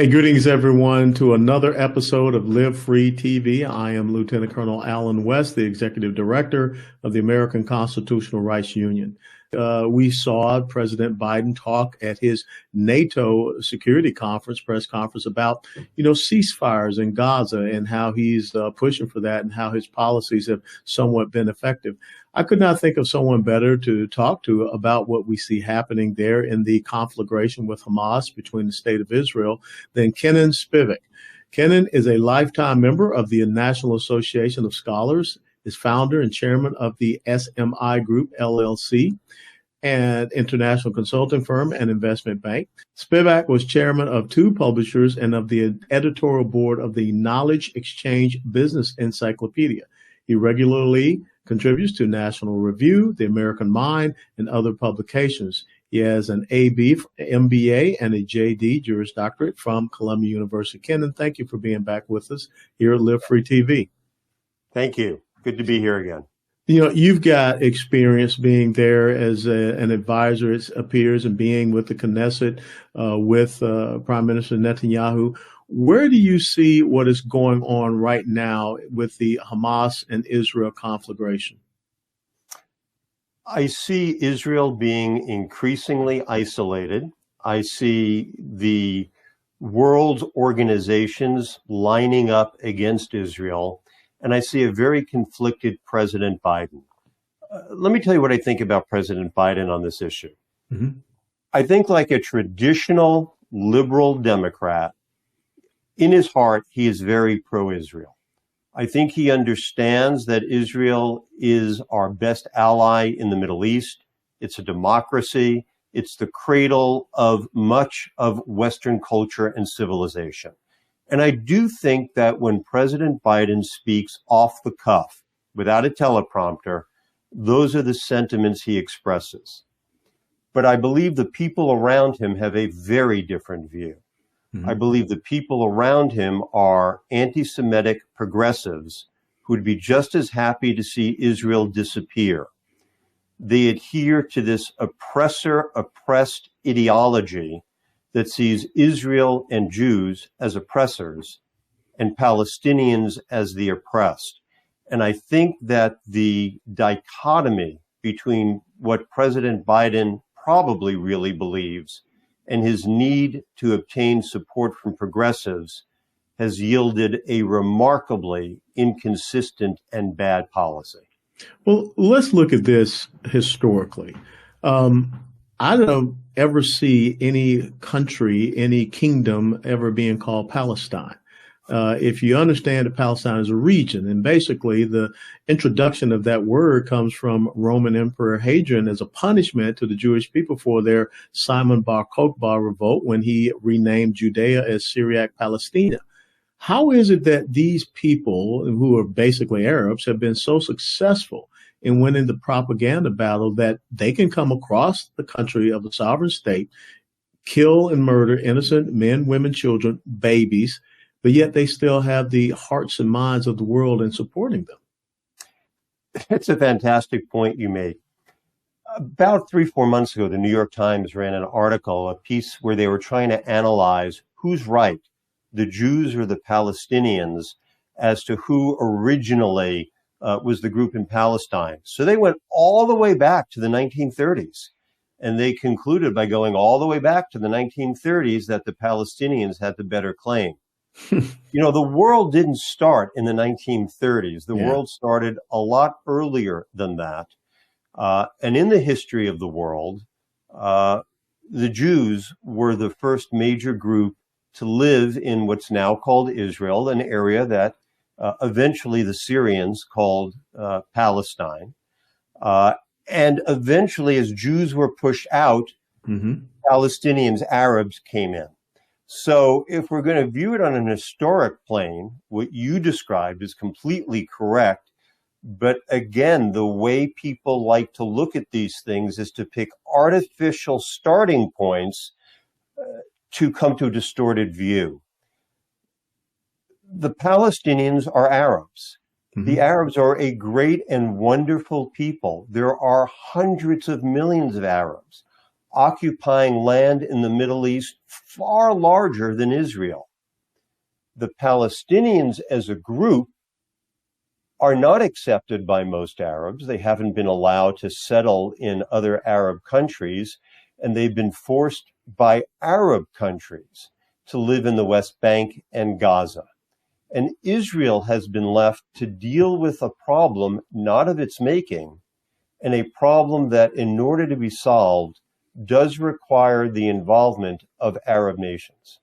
Hey, greetings everyone to another episode of Live Free TV. I am Lieutenant Colonel Alan West, the Executive Director of the American Constitutional Rights Union. We saw President Biden talk at his NATO security conference, press conference about, ceasefires in Gaza and how he's pushing for that and how his policies have somewhat been effective. I could not think of someone better to talk to about what we see happening there in the conflagration with Hamas between the state of Israel than Kenin Spivak. Kenin is a lifetime member of the National Association of Scholars, is founder and chairman of the SMI Group, LLC, an international consulting firm and investment bank. Spivak was chairman of two publishers and of the editorial board of the Knowledge Exchange Business Encyclopedia. He regularly contributes to National Review, The American Mind, and other publications. He has an MBA and a JD, Juris Doctorate from Columbia University. Kenin, thank you for being back with us here at Live Free TV. Thank you. Good to be here again. You've got experience being there as an advisor, it appears, and being with the Knesset with Prime Minister Netanyahu. Where do you see what is going on right now with the Hamas and Israel conflagration? I see Israel being increasingly isolated. I see the world organizations lining up against Israel, and I see a very conflicted President Biden. Let me tell you what I think about President Biden on this issue. Mm-hmm. I think, like a traditional liberal Democrat, in his heart, he is very pro-Israel. I think he understands that Israel is our best ally in the Middle East. It's a democracy. It's the cradle of much of Western culture and civilization. And I do think that when President Biden speaks off the cuff, without a teleprompter, those are the sentiments he expresses. But I believe the people around him have a very different view. Mm-hmm. I believe the people around him are anti-Semitic progressives who would be just as happy to see Israel disappear. They adhere to this oppressor-oppressed ideology that sees Israel and Jews as oppressors and Palestinians as the oppressed. And I think that the dichotomy between what President Biden probably really believes and his need to obtain support from progressives has yielded a remarkably inconsistent and bad policy. Well, let's look at this historically. I don't ever see any country, any kingdom ever being called Palestine. If you understand that Palestine is a region, and basically the introduction of that word comes from Roman Emperor Hadrian as a punishment to the Jewish people for their Simon Bar Kokhba revolt when he renamed Judea as Syriac Palestina. How is it that these people, who are basically Arabs, have been so successful in winning the propaganda battle that they can come across the country of a sovereign state, kill and murder innocent men, women, children, babies, but yet they still have the hearts and minds of the world in supporting them? It's a fantastic point you made. About 3-4 months ago, the New York Times ran an article, a piece where they were trying to analyze who's right, the Jews or the Palestinians, as to who originally was the group in Palestine. So they went all the way back to the 1930s. And they concluded by going all the way back to the 1930s that the Palestinians had the better claim. The world didn't start in the 1930s. The world started a lot earlier than that. And in the history of the world, the Jews were the first major group to live in what's now called Israel, an area that eventually the Syrians called Palestine. And eventually, as Jews were pushed out, Palestinians, Arabs came in. So if we're going to view it on an historic plane, what you described is completely correct. But again, the way people like to look at these things is to pick artificial starting points to come to a distorted view. The Palestinians are Arabs. The Arabs are a great and wonderful people. There are hundreds of millions of Arabs. occupying land in the Middle East far larger than Israel. The Palestinians as a group are not accepted by most Arabs. They haven't been allowed to settle in other Arab countries, and they've been forced by Arab countries to live in the West Bank and Gaza. And Israel has been left to deal with a problem not of its making, and a problem that, in order to be solved, does require the involvement of Arab nations.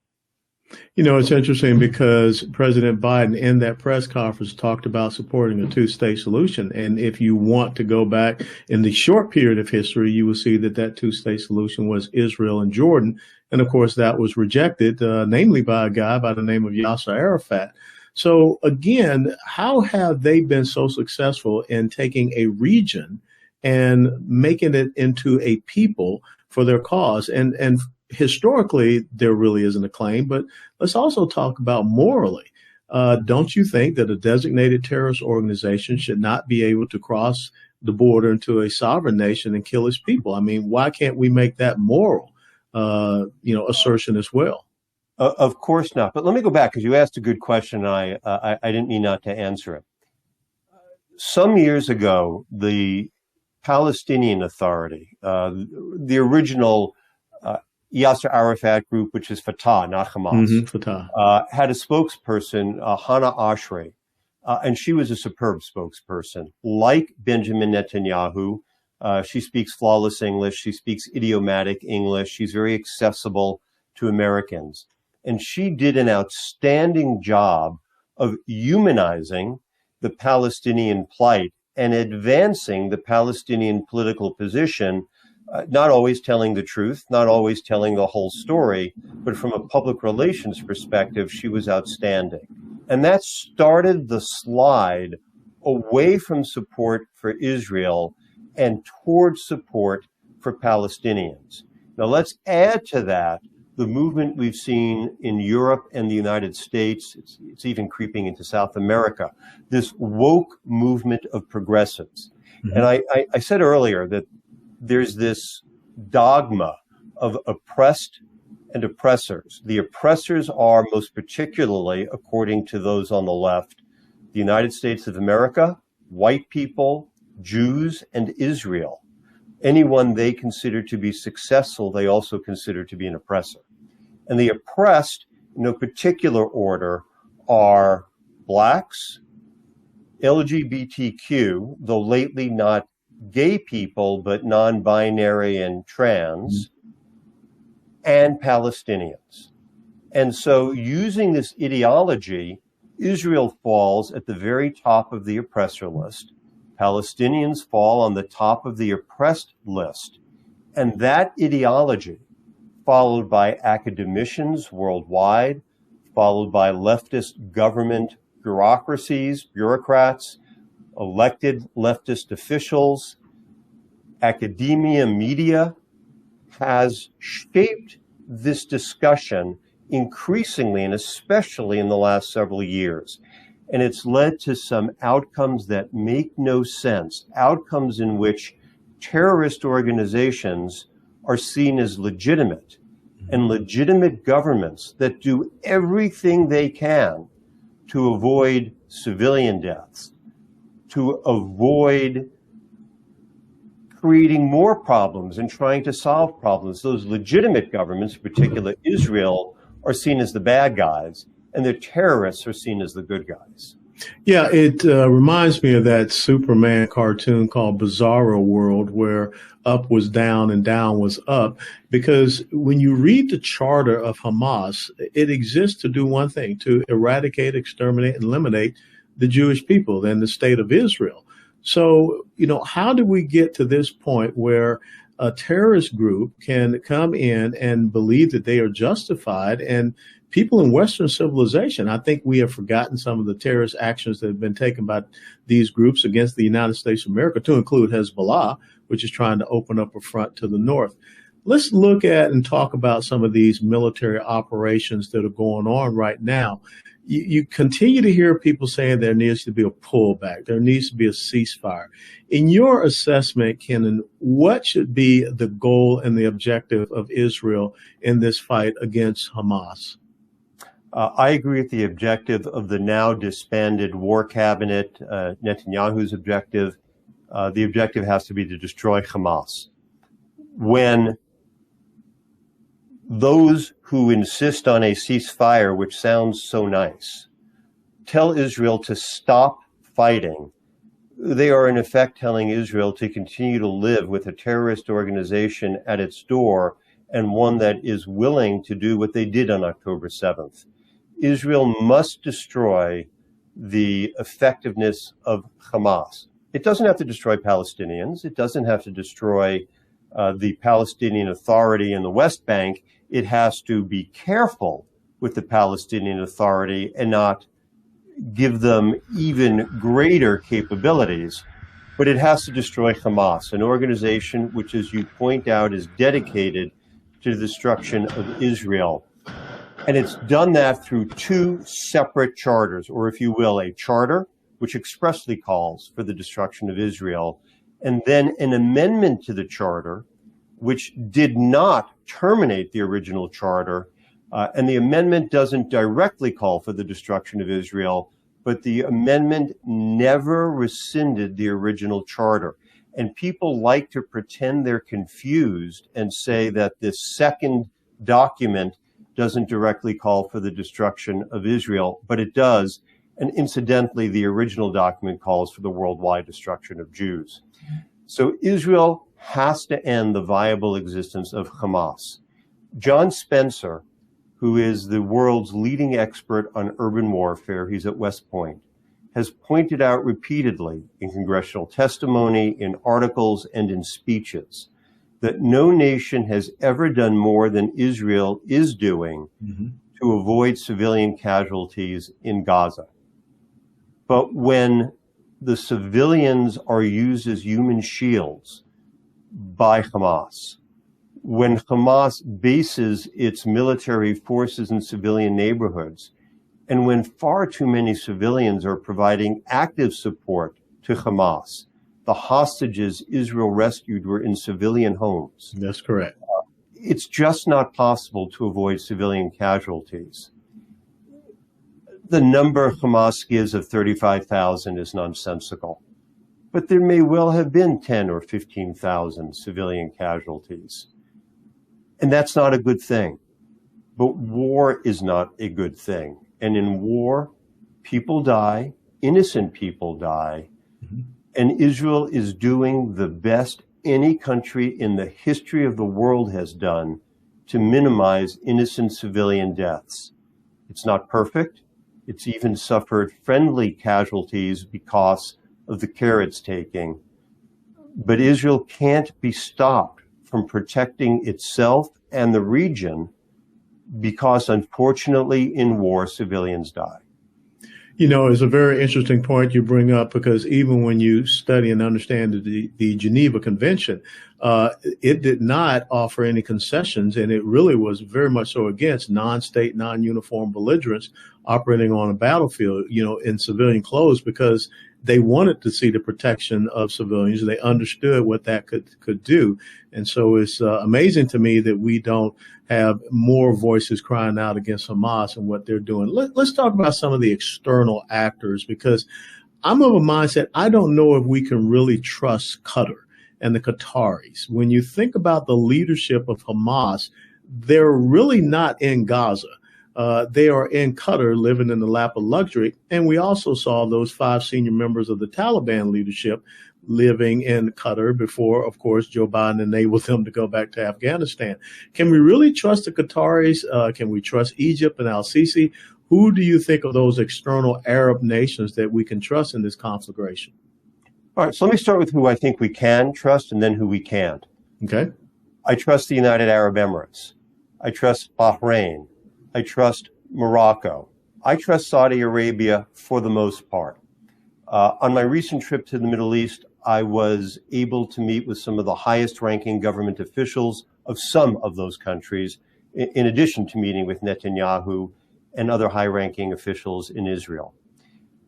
You know, it's interesting because President Biden in that press conference talked about supporting a two-state solution. And if you want to go back in the short period of history, you will see that that two-state solution was Israel and Jordan. And of course, that was rejected, namely by a guy by the name of Yasser Arafat. So again, how have they been so successful in taking a region and making it into a people for their cause? And historically, there really isn't a claim, but let's also talk about morally. Don't you think that a designated terrorist organization should not be able to cross the border into a sovereign nation and kill its people? I mean, why can't we make that moral, assertion as well? Of course not. But let me go back, because you asked a good question, and I didn't mean not to answer it. Some years ago, the Palestinian Authority, the original Yasser Arafat group, which is Fatah, not Hamas, Fatah. had a spokesperson, Hannah Ashray, and she was a superb spokesperson. Like Benjamin Netanyahu, she speaks flawless English. She speaks idiomatic English. She's very accessible to Americans. And she did an outstanding job of humanizing the Palestinian plight and advancing the Palestinian political position, not always telling the truth, not always telling the whole story, but from a public relations perspective, she was outstanding. And that started the slide away from support for Israel and towards support for Palestinians. Now let's add to that the movement we've seen in Europe and the United States. It's even creeping into South America, this woke movement of progressives. Mm-hmm. And I said earlier that there's this dogma of oppressed and oppressors. The oppressors are, most particularly, according to those on the left, the United States of America, white people, Jews, and Israel. Anyone they consider to be successful, they also consider to be an oppressor. And the oppressed, in no particular order, are blacks, LGBTQ, though lately not gay people, but non-binary and trans, and Palestinians. And so using this ideology, Israel falls at the very top of the oppressor list. Palestinians fall on the top of the oppressed list. And that ideology, followed by academicians worldwide, followed by leftist government bureaucrats, elected leftist officials, academia, media, has shaped this discussion increasingly, and especially in the last several years. And it's led to some outcomes that make no sense, outcomes in which terrorist organizations are seen as legitimate, and legitimate governments that do everything they can to avoid civilian deaths, to avoid creating more problems and trying to solve problems. Those legitimate governments, in particular Israel, are seen as the bad guys, and the terrorists are seen as the good guys. Yeah, it reminds me of that Superman cartoon called Bizarro World, where up was down and down was up. Because when you read the charter of Hamas, it exists to do one thing: to eradicate, exterminate, and eliminate the Jewish people and the state of Israel. So, how do we get to this point where a terrorist group can come in and believe that they are justified, and people in Western civilization, I think we have forgotten some of the terrorist actions that have been taken by these groups against the United States of America, to include Hezbollah, which is trying to open up a front to the north. let's look at and talk about some of these military operations that are going on right now. You continue to hear people saying there needs to be a pullback. There needs to be a ceasefire. In your assessment, Kenin, what should be the goal and the objective of Israel in this fight against Hamas? I agree with the objective of the now disbanded war cabinet, Netanyahu's objective. The objective has to be to destroy Hamas. When those who insist on a ceasefire, which sounds so nice, tell Israel to stop fighting, they are in effect telling Israel to continue to live with a terrorist organization at its door, and one that is willing to do what they did on October 7th. Israel must destroy the effectiveness of Hamas. It doesn't have to destroy Palestinians. It doesn't have to destroy the Palestinian Authority in the West Bank. It has to be careful with the Palestinian Authority and not give them even greater capabilities. But it has to destroy Hamas, an organization which, as you point out, is dedicated to the destruction of Israel. And it's done that through two separate charters, or if you will, a charter which expressly calls for the destruction of Israel, and then an amendment to the charter which did not terminate the original charter. And the amendment doesn't directly call for the destruction of Israel, but the amendment never rescinded the original charter. And people like to pretend they're confused and say that this second document doesn't directly call for the destruction of Israel, but it does. And incidentally, the original document calls for the worldwide destruction of Jews. So Israel has to end the viable existence of Hamas. John Spencer, who is the world's leading expert on urban warfare, he's at West Point, has pointed out repeatedly in congressional testimony, in articles, and in speeches that no nation has ever done more than Israel is doing to avoid civilian casualties in Gaza. But when the civilians are used as human shields by Hamas, when Hamas bases its military forces in civilian neighborhoods, and when far too many civilians are providing active support to Hamas, the hostages Israel rescued were in civilian homes. That's correct. It's just not possible to avoid civilian casualties. The number Hamas gives of 35,000 is nonsensical, but there may well have been 10 or 15,000 civilian casualties. And that's not a good thing. But war is not a good thing. And in war, people die, innocent people die, and Israel is doing the best any country in the history of the world has done to minimize innocent civilian deaths. It's not perfect. It's even suffered friendly casualties because of the care it's taking. But Israel can't be stopped from protecting itself and the region because, unfortunately, in war, civilians die. You know, it's a very interesting point you bring up, because even when you study and understand the Geneva Convention, it did not offer any concessions, and it really was very much so against non-state, non-uniform belligerents operating on a battlefield, you know, in civilian clothes, because they wanted to see the protection of civilians. They understood what that could do. And so it's amazing to me that we don't have more voices crying out against Hamas and what they're doing. Let's talk about some of the external actors, because I'm of a mindset, I don't know if we can really trust Qatar and the Qataris. When you think about the leadership of Hamas, they're really not in Gaza. They are in Qatar, living in the lap of luxury. And we also saw those 5 senior members of the Taliban leadership living in Qatar before, of course, Joe Biden enabled them to go back to Afghanistan. Can we really trust the Qataris? Can we trust Egypt and al-Sisi? Who do you think of those external Arab nations that we can trust in this conflagration? All right, so let me start with who I think we can trust and then who we can't. Okay. I trust the United Arab Emirates. I trust Bahrain. I trust Morocco. I trust Saudi Arabia for the most part. On my recent trip to the Middle East, I was able to meet with some of the highest ranking government officials of some of those countries, in addition to meeting with Netanyahu and other high-ranking officials in Israel.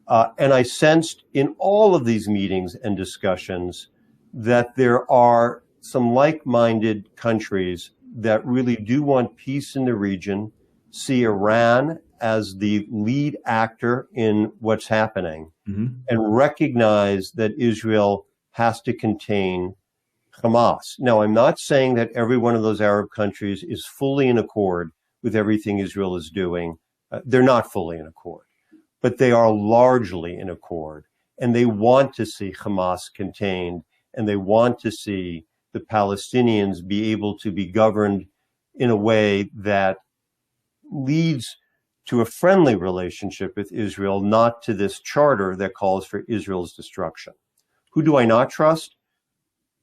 And I sensed in all of these meetings and discussions that there are some like-minded countries that really do want peace in the region, see Iran as the lead actor in what's happening, and recognize that Israel has to contain Hamas. Now, I'm not saying that every one of those Arab countries is fully in accord with everything Israel is doing. They're not fully in accord, but they are largely in accord, and they want to see Hamas contained, and they want to see the Palestinians be able to be governed in a way that leads to a friendly relationship with Israel, not to this charter that calls for Israel's destruction. Who do I not trust?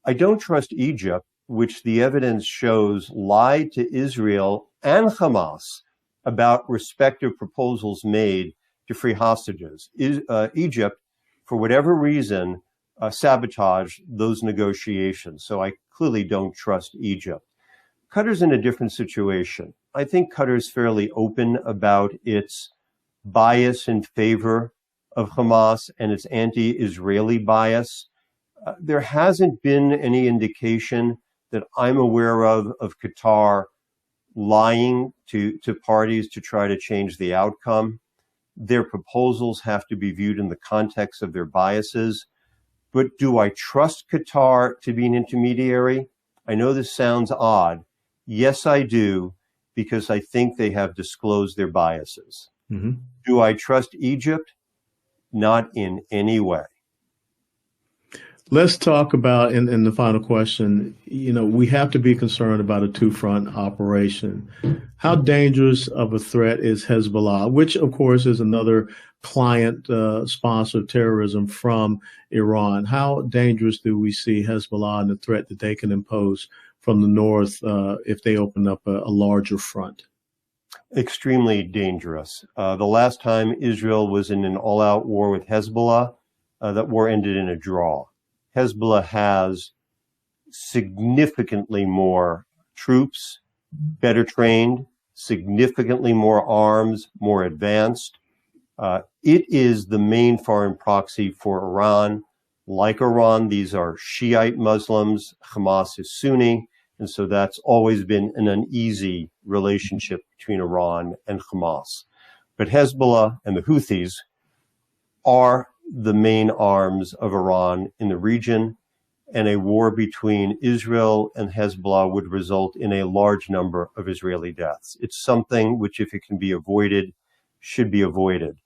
I don't trust Egypt, which the evidence shows lied to Israel and Hamas about respective proposals made to free hostages. Egypt, for whatever reason, sabotaged those negotiations. So I clearly don't trust Egypt. Qatar's in a different situation. I think Qatar's fairly open about its bias in favor of Hamas and its anti-Israeli bias. There hasn't been any indication that I'm aware of Qatar lying to parties to try to change the outcome. Their proposals have to be viewed in the context of their biases. But do I trust Qatar to be an intermediary? I know this sounds odd. Yes, I do, because I think they have disclosed their biases. Do I trust Egypt? Not in any way. Let's talk about, in the final question, we have to be concerned about a two-front operation. How dangerous of a threat is Hezbollah, which, of course, is another client sponsor of terrorism from Iran? How dangerous do we see Hezbollah and the threat that they can impose from the north if they open up a larger front? Extremely dangerous. The last time Israel was in an all-out war with Hezbollah, that war ended in a draw. Hezbollah has significantly more troops, better trained, significantly more arms, more advanced. It is the main foreign proxy for Iran. Like Iran, these are Shiite Muslims. Hamas is Sunni. And so that's always been an uneasy relationship between Iran and Hamas. But Hezbollah and the Houthis are the main arms of Iran in the region, and a war between Israel and Hezbollah would result in a large number of Israeli deaths. It's something which, if it can be avoided, should be avoided.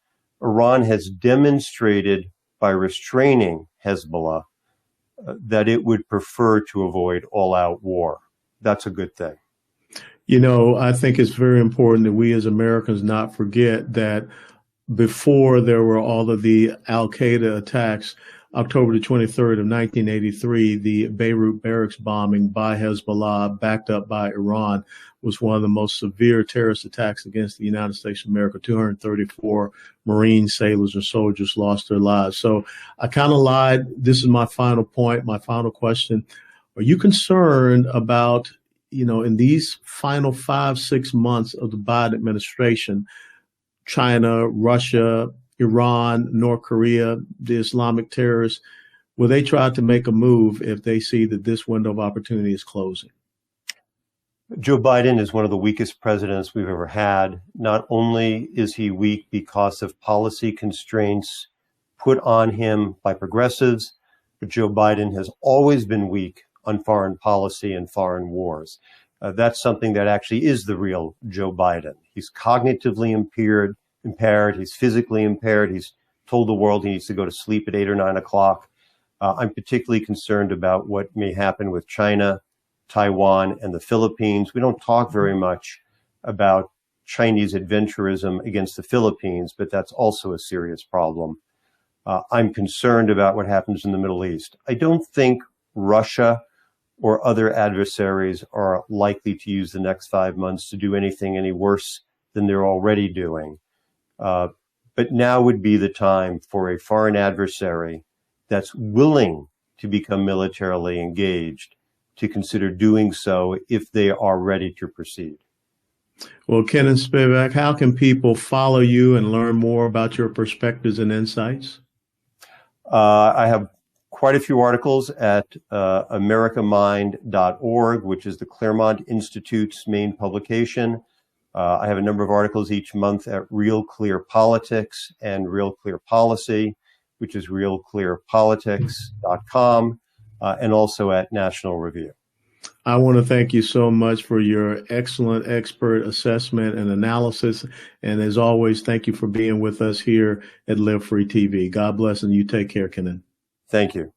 Iran has demonstrated by restraining Hezbollah that it would prefer to avoid all-out war. That's a good thing. I think it's very important that we as Americans not forget that before there were all of the al-Qaeda attacks, October the 23rd of 1983, the Beirut barracks bombing by Hezbollah, backed up by Iran, was one of the most severe terrorist attacks against the United States of America. 234 Marine sailors and soldiers lost their lives. So I kind of lied. This is my final point, my final question. Are you concerned about, in these final 5-6 months of the Biden administration, China, Russia, Iran, North Korea, the Islamic terrorists, will they try to make a move if they see that this window of opportunity is closing? Joe Biden is one of the weakest presidents we've ever had. Not only is he weak because of policy constraints put on him by progressives, but Joe Biden has always been weak on foreign policy and foreign wars. That's something that actually is the real Joe Biden. He's cognitively impaired. He's physically impaired. He's told the world he needs to go to sleep at 8 or 9 o'clock. I'm particularly concerned about what may happen with China, Taiwan, and the Philippines. We don't talk very much about Chinese adventurism against the Philippines, but that's also a serious problem. I'm concerned about what happens in the Middle East. I don't think Russia or other adversaries are likely to use the next 5 months to do anything any worse than they're already doing. But now would be the time for a foreign adversary that's willing to become militarily engaged to consider doing so if they are ready to proceed. Well, Kenin Spivak, how can people follow you and learn more about your perspectives and insights? I have quite a few articles at americamind.org, which is the Claremont Institute's main publication. I have a number of articles each month at Real Clear Politics and Real Clear Policy, which is realclearpolitics.com, and also at National Review. I want to thank you so much for your excellent expert assessment and analysis. And as always, thank you for being with us here at Live Free TV. God bless, and you take care, Kenin. Thank you.